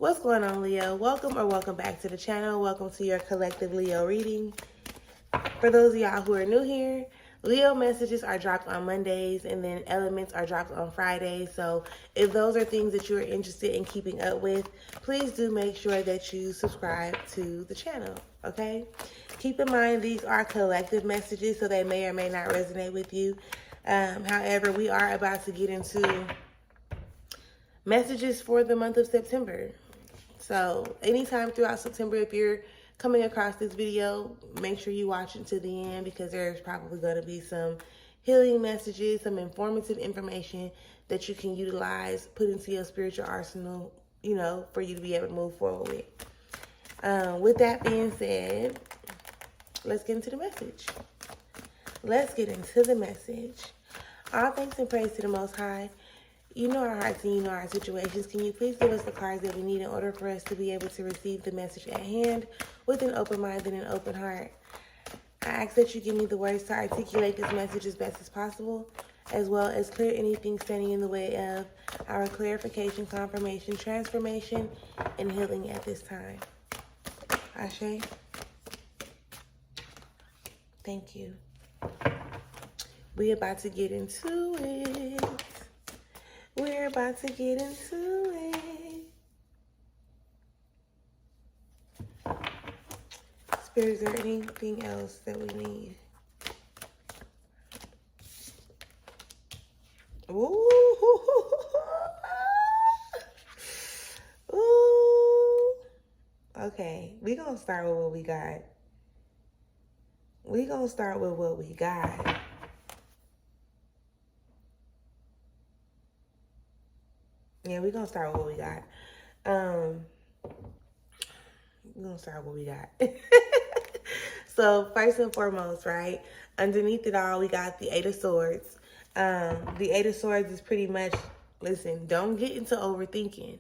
What's going on, Leo? Welcome or welcome back to the channel. Welcome to your collective Leo reading. For those of y'all who are new here, Leo messages are dropped on Mondays and then elements are dropped on Fridays. So if those are things that you are interested in keeping up with, please do make sure that you subscribe to the channel, okay? Keep in mind these are collective messages, so they may or may not resonate with you. However, we are about to get into messages for the month of September. So anytime throughout September, if you're coming across this video, make sure you watch it to the end, because there's probably going to be some healing messages, some informative information that you can utilize, put into your spiritual arsenal, you know, for you to be able to move forward with. With that being said, let's get into the message. Let's get into the message. All thanks and praise to the Most High. You know our hearts and you know our situations. Can you please give us the cards that we need in order for us to be able to receive the message at hand with an open mind and an open heart? I ask that you give me the words to articulate this message as best as possible, as well as clear anything standing in the way of our clarification, confirmation, transformation, and healing at this time. Ashe. Thank you. We're about to get into it. We're about to get into it. Spirit, is there anything else that we need? Ooh. Ooh. Okay, we're going to start with what we got. We're going to start with what we got. Yeah, we're going to start with what we got. We're going to start with what we got. So, first and foremost, right, underneath it all, we got the Eight of Swords. The Eight of Swords is pretty much, listen, don't get into overthinking.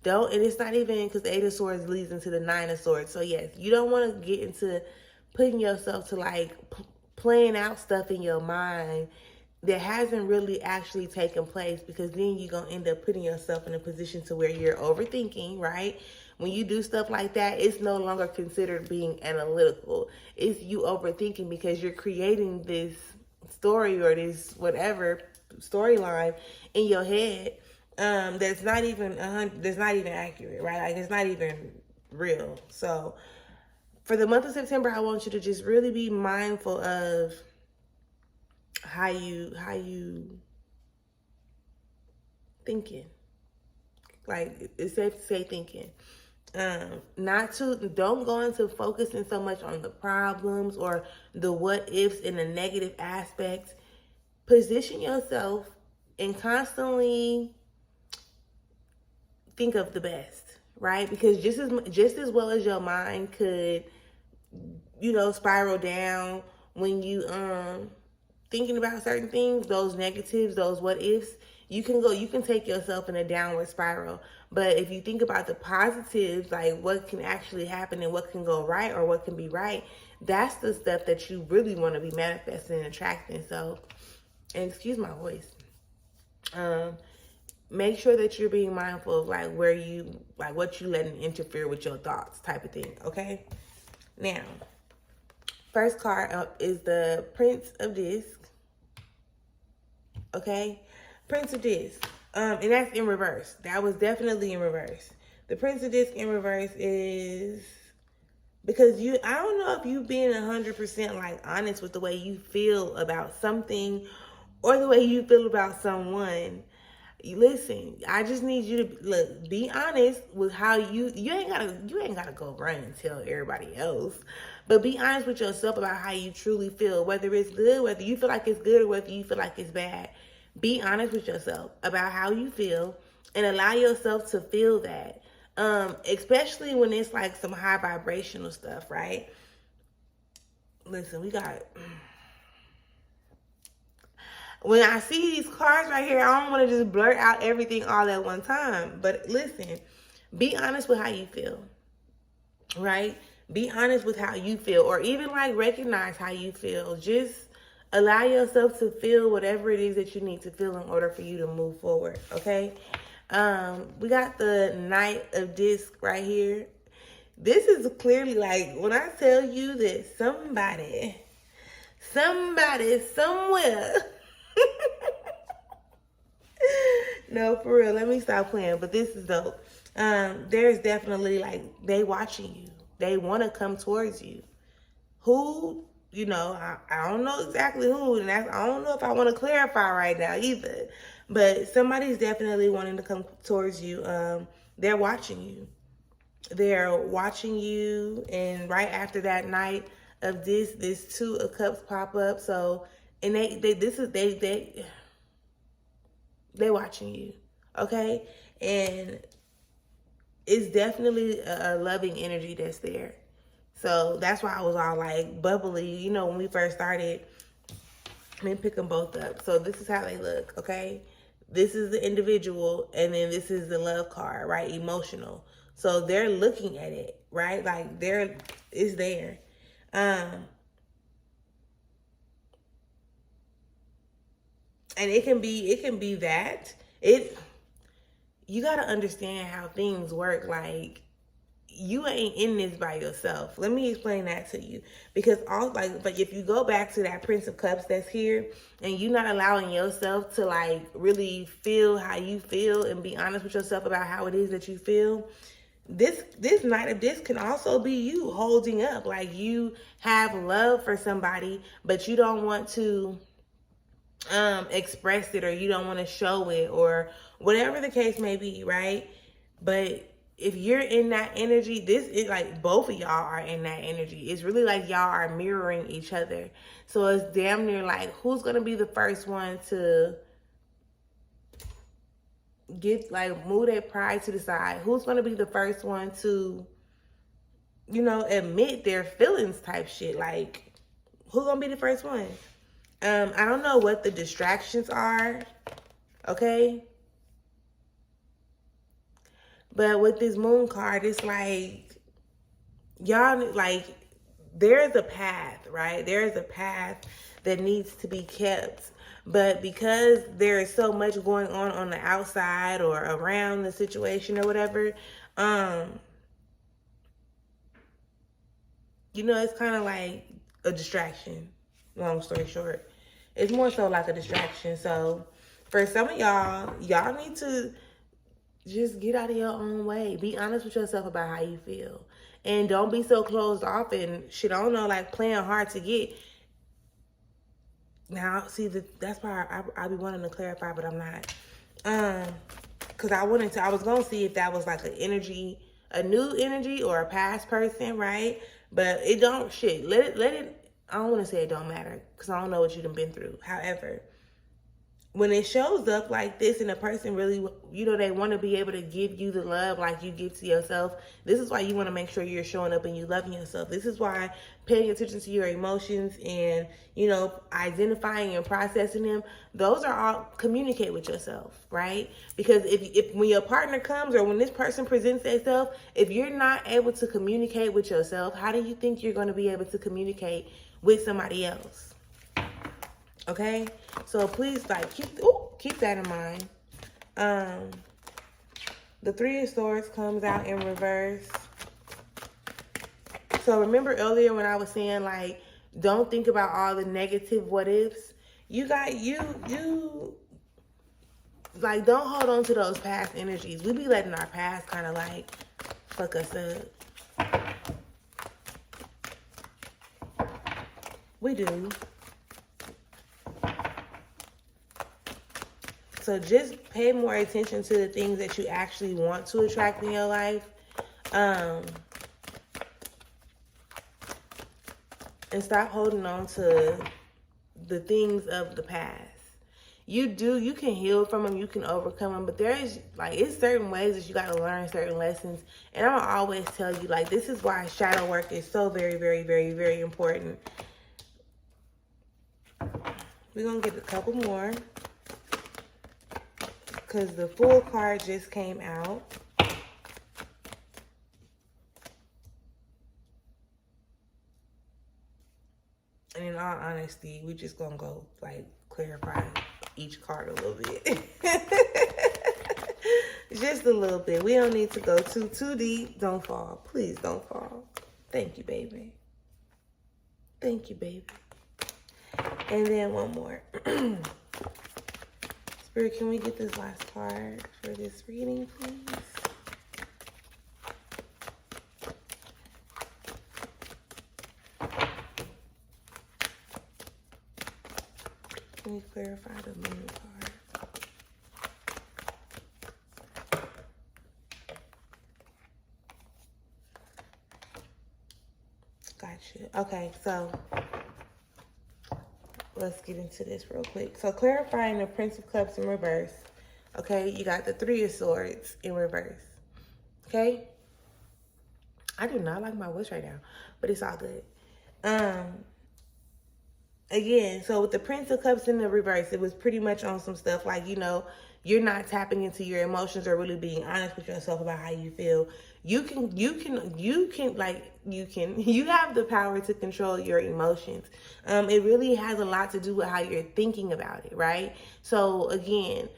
And it's not even, because the Eight of Swords leads into the Nine of Swords. So, yes, you don't want to get into putting yourself to, like, playing out stuff in your mind that hasn't really actually taken place, because then you're going to end up putting yourself in a position to where you're overthinking, right? When you do stuff like that, it's no longer considered being analytical. It's you overthinking because you're creating this story or this whatever storyline in your head that's not even accurate, right? Like, it's not even real. So for the month of September, I want you to just really be mindful of how you thinking. Like, it's safe to say thinking. Don't go into focusing so much on the problems or the what ifs and the negative aspects. Position yourself and constantly think of the best, right? Because just as well as your mind could, you know, spiral down when you thinking about certain things, those negatives, those what ifs, you can take yourself in a downward spiral. But if you think about the positives, like what can actually happen and what can go right or what can be right, that's the stuff that you really want to be manifesting and attracting. So, and excuse my voice. Make sure that you're being mindful of like what you letting interfere with your thoughts type of thing, okay? Now, first card up is the Prince of Discs. Okay, Prince of Discs, and that's in reverse. That was definitely in reverse. The Prince of Discs in reverse is because I don't know if you being 100% like honest with the way you feel about something or the way you feel about someone. Listen, I just need you to be honest with how you ain't gotta go run and tell everybody else, but be honest with yourself about how you truly feel, whether it's good, whether you feel like it's good, or whether you feel like it's bad. Be honest with yourself about how you feel and allow yourself to feel that, especially when it's like some high vibrational stuff, right? Listen, when I see these cards right here, I don't want to just blurt out everything all at one time. But listen, be honest with how you feel, right? Be honest with how you feel, or even like recognize how you feel. Just allow yourself to feel whatever it is that you need to feel in order for you to move forward, okay? We got the Knight of Disc right here. This is clearly like, when I tell you that somebody, somewhere. No, for real. Let me stop playing. But this is dope. There's definitely like, they watching you. They want to come towards you. Who, I don't know exactly who, and I don't know if I want to clarify right now either. But somebody's definitely wanting to come towards you. They're watching you. They're watching you, and right after that Night of this Two of Cups pop up. So, and they watching you, okay? And it's definitely a loving energy that's there. So that's why I was all like bubbly, when we first started. Let me pick them both up. So this is how they look, okay? This is the individual, and then this is the love card, right? Emotional. So they're looking at it, right? Like it's there. And it can be that. You got to understand how things work. Like, you ain't in this by yourself. Let me explain that to you. Because but if you go back to that Prince of Cups that's here, and you're not allowing yourself to like really feel how you feel and be honest with yourself about how it is that you feel, this Knight of Disc can also be you holding up. Like, you have love for somebody, but you don't want to express it, or you don't want to show it, or whatever the case may be, right? But if you're in that energy, this is like both of y'all are in that energy. It's really like y'all are mirroring each other. So it's damn near like, who's gonna be the first one to move their pride to the side? Who's gonna be the first one to, admit their feelings type shit? Like, who's gonna be the first one? I don't know what the distractions are, okay? But with this Moon card, it's like, y'all, like, there's a path, right? There's a path that needs to be kept. But because there is so much going on the outside or around the situation or whatever, it's kind of like a distraction, long story short. It's more so like a distraction. So for some of y'all need to just get out of your own way. Be honest with yourself about how you feel. And don't be so closed off and shit, I don't know, like playing hard to get. Now, see, that's why I be wanting to clarify, but I'm not. Because I was going to see if that was like a new energy or a past person, right? But it don't, let it, I don't want to say it don't matter, because I don't know what you done been through. However, when it shows up like this and a person really, they want to be able to give you the love like you give to yourself, this is why you want to make sure you're showing up and you loving yourself. This is why paying attention to your emotions and, identifying and processing them, those are all, communicate with yourself, right? Because if when your partner comes or when this person presents themselves, if you're not able to communicate with yourself, how do you think you're going to be able to communicate with somebody else? Okay, so please keep that in mind. The Three of Swords comes out in reverse. So remember earlier when I was saying like, don't think about all the negative what ifs. You like, don't hold on to those past energies. We be letting our past kind of like fuck us up. We do. So just pay more attention to the things that you actually want to attract in your life. And stop holding on to the things of the past. You can heal from them, you can overcome them, but it's certain ways that you got to learn certain lessons. And I'm gonna always tell you, like, this is why shadow work is so very, very, very, very important. We're gonna get a couple more, because the Fool card just came out. And in all honesty, we're just gonna go clarify each card a little bit. Just a little bit. We don't need to go too deep. Don't fall. Please don't fall. Thank you, baby. Thank you, baby. And then one more. Spirit, can we get this last card for this reading, please? Can we clarify the moon card? Gotcha. Okay, so let's get into this real quick. So clarifying the Prince of Cups in reverse. Okay, you got the Three of Swords in reverse. Okay? I do not like my voice right now, but it's all good. Again, so with the Prince of Cups in the reverse, it was pretty much on some stuff like, you know, you're not tapping into your emotions or really being honest with yourself about how you feel. You have the power to control your emotions. It really has a lot to do with how you're thinking about it, right? So again,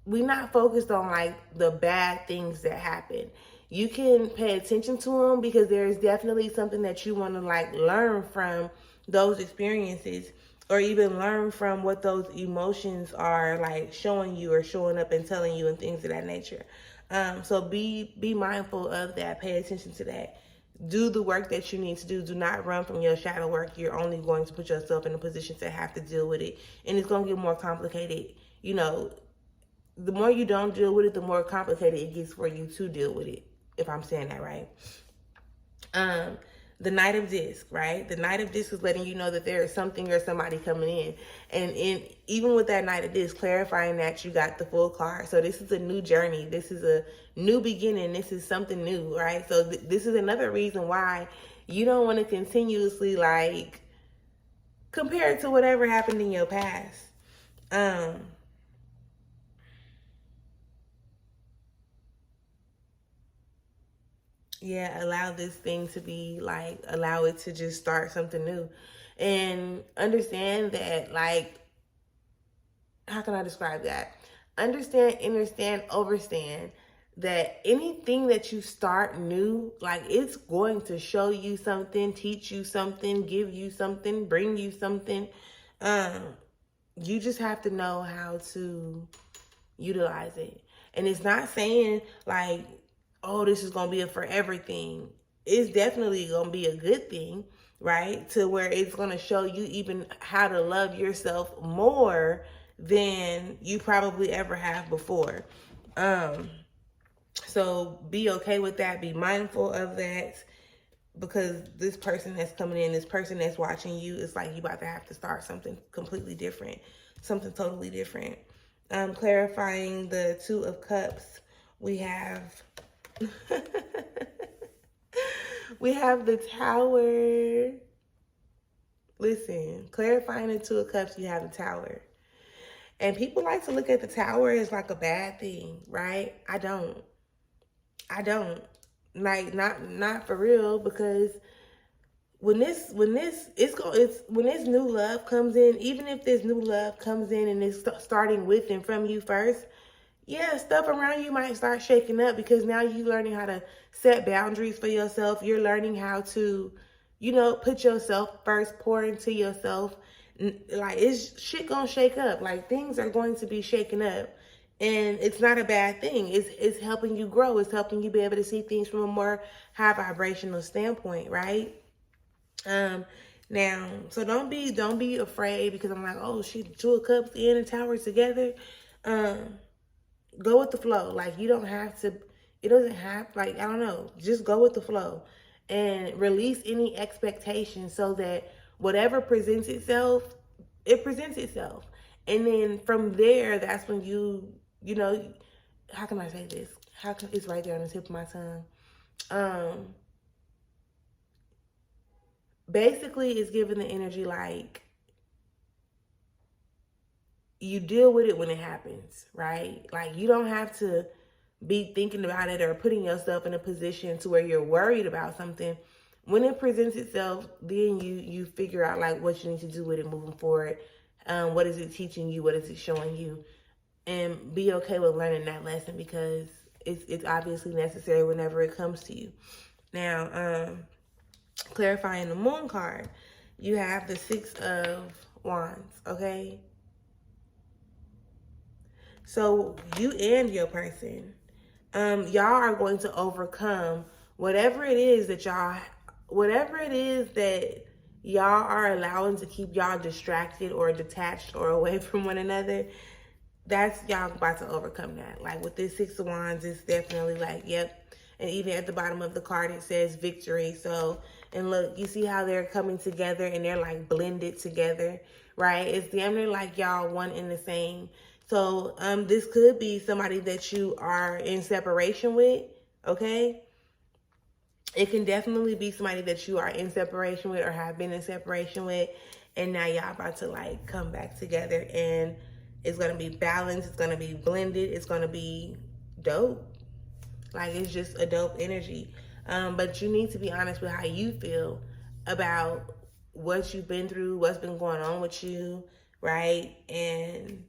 we're not focused on like the bad things that happen. You can pay attention to them because there's definitely something that you want to like learn from those experiences, or even learn from what those emotions are like showing you or showing up and telling you and things of that nature. So be mindful of that. Pay attention to that. Do the work that you need to do. Do not run from your shadow work. You're only going to put yourself in a position to have to deal with it. And it's going to get more complicated. You know, the more you don't deal with it, the more complicated it gets for you to deal with it. If I'm saying that right. The Knight of Disc, right? The Knight of Disc is letting you know that there is something or somebody coming in. And even with that Knight of Disc, clarifying that you got the full card. So this is a new journey. This is a new beginning. This is something new, right? So this is another reason why you don't want to continuously like compare it to whatever happened in your past. Yeah, allow this thing to be like, allow it to just start something new. And understand that, like, how can I describe that? Understand, understand, overstand that anything that you start new, like, it's going to show you something, teach you something, give you something, bring you something. You just have to know how to utilize it. And it's not saying like, oh, this is going to be a forever thing. It's definitely going to be a good thing, right? To where it's going to show you even how to love yourself more than you probably ever have before. So be okay with that. Be mindful of that, because this person that's coming in, this person that's watching you, it's like you about to have to start something completely different, something totally different. Clarifying the Two of Cups, we have we have the Tower. Listen, clarifying the Two of Cups, you have the Tower. And people like to look at the Tower as like a bad thing, right? I don't. Like, not for real, because when this new love comes in, even if this new love comes in and it's starting with and from you first, yeah, stuff around you might start shaking up, because now you're learning how to set boundaries for yourself. You're learning how to, you know, put yourself first, pour into yourself. Like, it's shit gonna shake up. Like, things are going to be shaken up. And it's not a bad thing. It's helping you grow. It's helping you be able to see things from a more high vibrational standpoint, right? Now, so don't be afraid, because I'm like, oh, she Two of Cups in and Tower together. Go with the flow. Like, you don't have to, it doesn't have, like, I don't know, just go with the flow and release any expectations, so that whatever presents itself, it presents itself. And then from there, that's when you know, how can I say this? It's right there on the tip of my tongue. Basically, it's giving the energy like, you deal with it when it happens, right? Like, you don't have to be thinking about it or putting yourself in a position to where you're worried about something. When it presents itself, then you figure out like what you need to do with it moving forward. What is it teaching you? What is it showing you? And be okay with learning that lesson, because it's obviously necessary whenever it comes to you. Now, clarifying the moon card, you have the Six of Wands, okay? So you and your person, y'all are going to overcome whatever it is that y'all are allowing to keep y'all distracted or detached or away from one another. That's y'all about to overcome that. Like with this Six of Wands, it's definitely like, yep. And even at the bottom of the card, it says victory. So, and look, you see how they're coming together and they're like blended together, right? It's damn near like y'all one in the same. So, this could be somebody that you are in separation with, okay? It can definitely be somebody that you are in separation with or have been in separation with, and now y'all about to like come back together, and it's gonna be balanced, it's gonna be blended, it's gonna be dope. Like, it's just a dope energy. But you need to be honest with how you feel about what you've been through, what's been going on with you, right? And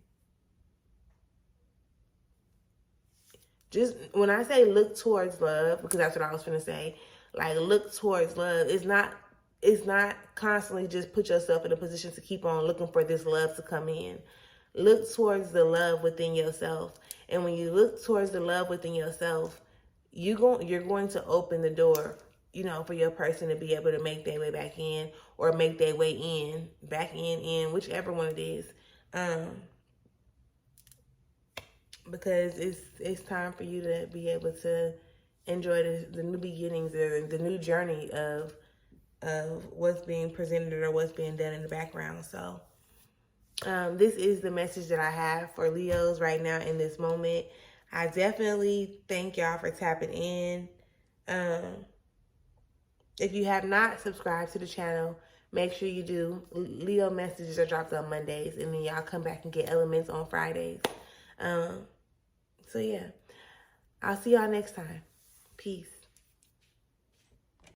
just when I say look towards love, because that's what I was gonna say, like look towards love. It's not constantly just put yourself in a position to keep on looking for this love to come in. Look towards the love within yourself. And when you look towards the love within yourself, you're going to open the door, for your person to be able to make their way back in, or make their way in, back in, whichever one it is. Because it's time for you to be able to enjoy the new beginnings or the new journey of what's being presented or what's being done in the background. So this is the message that I have for Leos right now in this moment. I definitely thank y'all for tapping in. If you have not subscribed to the channel, make sure you do. Leo messages are dropped on Mondays, and then y'all come back and get elements on Fridays. So yeah, I'll see y'all next time. Peace.